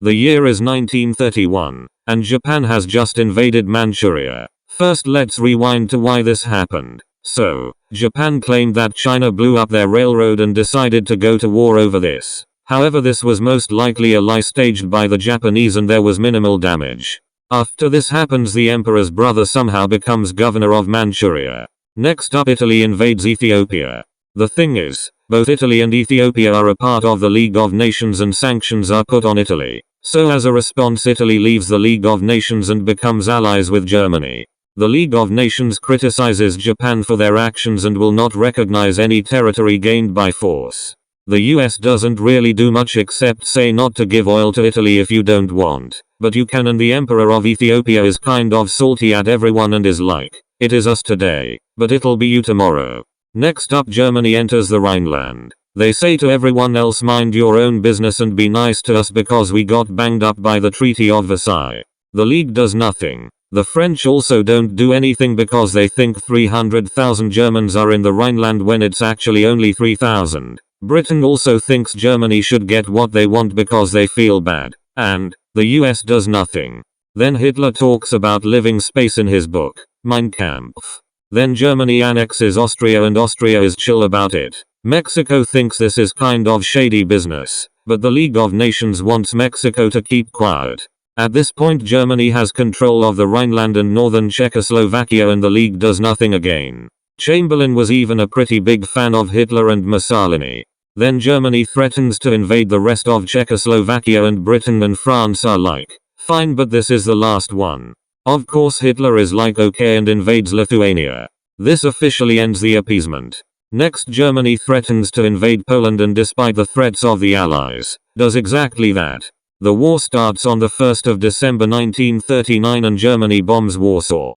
The year is 1931, and Japan has just invaded Manchuria. First, let's rewind to why this happened. So, Japan claimed that China blew up their railroad and decided to go to war over this. However, this was most likely a lie staged by the Japanese and there was minimal damage. After this happens, the emperor's brother somehow becomes governor of Manchuria. Next up, Italy invades Ethiopia. The thing is, both Italy and Ethiopia are a part of the League of Nations and sanctions are put on Italy. So as a response, Italy leaves the League of Nations and becomes allies with Germany. The League of Nations criticizes Japan for their actions and will not recognize any territory gained by force. The US doesn't really do much except say not to give oil to Italy if you don't want, but you can, and the emperor of Ethiopia is kind of salty at everyone and is like, it is us today, but it'll be you tomorrow. Next up, Germany enters the Rhineland. They say to everyone else, mind your own business and be nice to us because we got banged up by the Treaty of Versailles. The League does nothing. The French also don't do anything because they think 300,000 Germans are in the Rhineland when it's actually only 3,000. Britain also thinks Germany should get what they want because they feel bad. And the US does nothing. Then Hitler talks about living space in his book, Mein Kampf. Then Germany annexes Austria and Austria is chill about it. Mexico thinks this is kind of shady business, but the League of Nations wants Mexico to keep quiet. At this point, Germany has control of the Rhineland and northern Czechoslovakia and the League does nothing again. Chamberlain was even a pretty big fan of Hitler and Mussolini. Then Germany threatens to invade the rest of Czechoslovakia and Britain and France are like, fine, but this is the last one. Of course Hitler is like okay and invades Lithuania. This officially ends the appeasement. Next, Germany threatens to invade Poland and despite the threats of the Allies, does exactly that. The war starts on the 1st of December 1939 and Germany bombs Warsaw.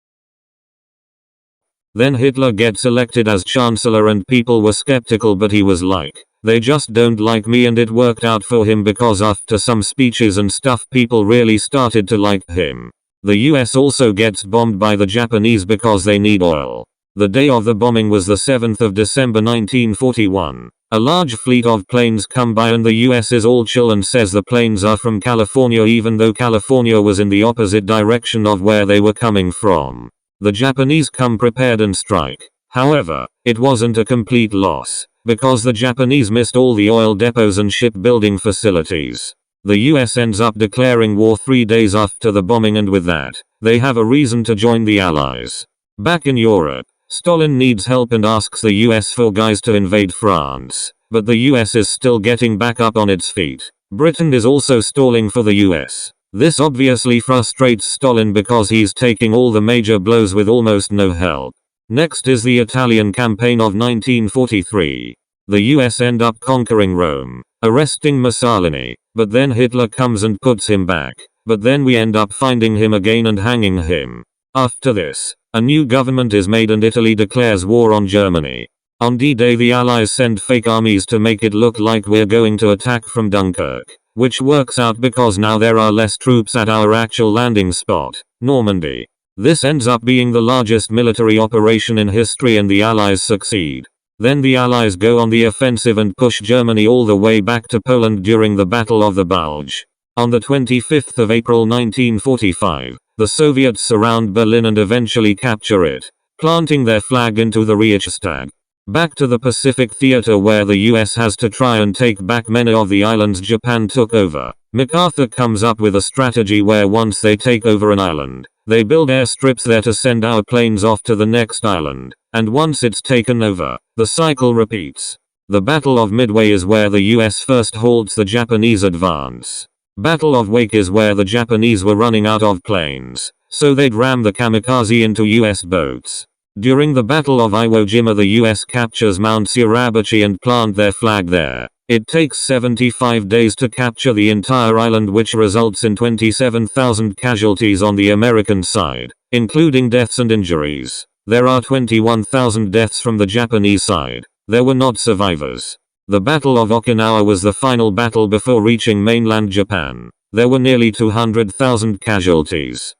Then Hitler gets elected as Chancellor and people were skeptical, but he was like, they just don't like me, and it worked out for him because after some speeches and stuff people really started to like him. The US also gets bombed by the Japanese because they need oil. The day of the bombing was the 7th of December 1941. A large fleet of planes come by and the US is all chill and says the planes are from California even though California was in the opposite direction of where they were coming from. The Japanese come prepared and strike. However, it wasn't a complete loss, because the Japanese missed all the oil depots and shipbuilding facilities. The US ends up declaring war 3 days after the bombing, and with that, they have a reason to join the Allies. Back in Europe, Stalin needs help and asks the US for guys to invade France, but the US is still getting back up on its feet. Britain is also stalling for the US. This obviously frustrates Stalin because he's taking all the major blows with almost no help. Next is the Italian campaign of 1943. The US end up conquering Rome, arresting Mussolini, but then Hitler comes and puts him back, but then we end up finding him again and hanging him. After this, a new government is made and Italy declares war on Germany. On D-Day the Allies send fake armies to make it look like we're going to attack from Dunkirk, which works out because now there are less troops at our actual landing spot, Normandy. This ends up being the largest military operation in history and the Allies succeed. Then the Allies go on the offensive and push Germany all the way back to Poland during the Battle of the Bulge. On the 25th of April 1945, the Soviets surround Berlin and eventually capture it, planting their flag into the Reichstag. Back to the Pacific Theater where the US has to try and take back many of the islands Japan took over. MacArthur comes up with a strategy where once they take over an island, they build airstrips there to send our planes off to the next island, and once it's taken over, the cycle repeats. The Battle of Midway is where the US first halts the Japanese advance. Battle of Wake is where the Japanese were running out of planes, so they'd ram the kamikaze into US boats. During the Battle of Iwo Jima the US captures Mount Suribachi and plant their flag there. It takes 75 days to capture the entire island, which results in 27,000 casualties on the American side, including deaths and injuries. There are 21,000 deaths from the Japanese side. There were not survivors. The Battle of Okinawa was the final battle before reaching mainland Japan. There were nearly 200,000 casualties.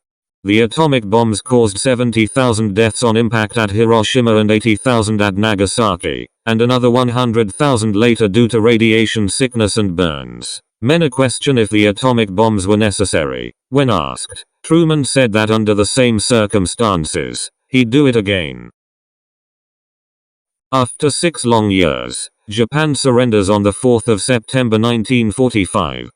The atomic bombs caused 70,000 deaths on impact at Hiroshima and 80,000 at Nagasaki, and another 100,000 later due to radiation sickness and burns. Many question if the atomic bombs were necessary. When asked, Truman said that under the same circumstances, he'd do it again. After 6 long years, Japan surrenders on the 4th of September 1945.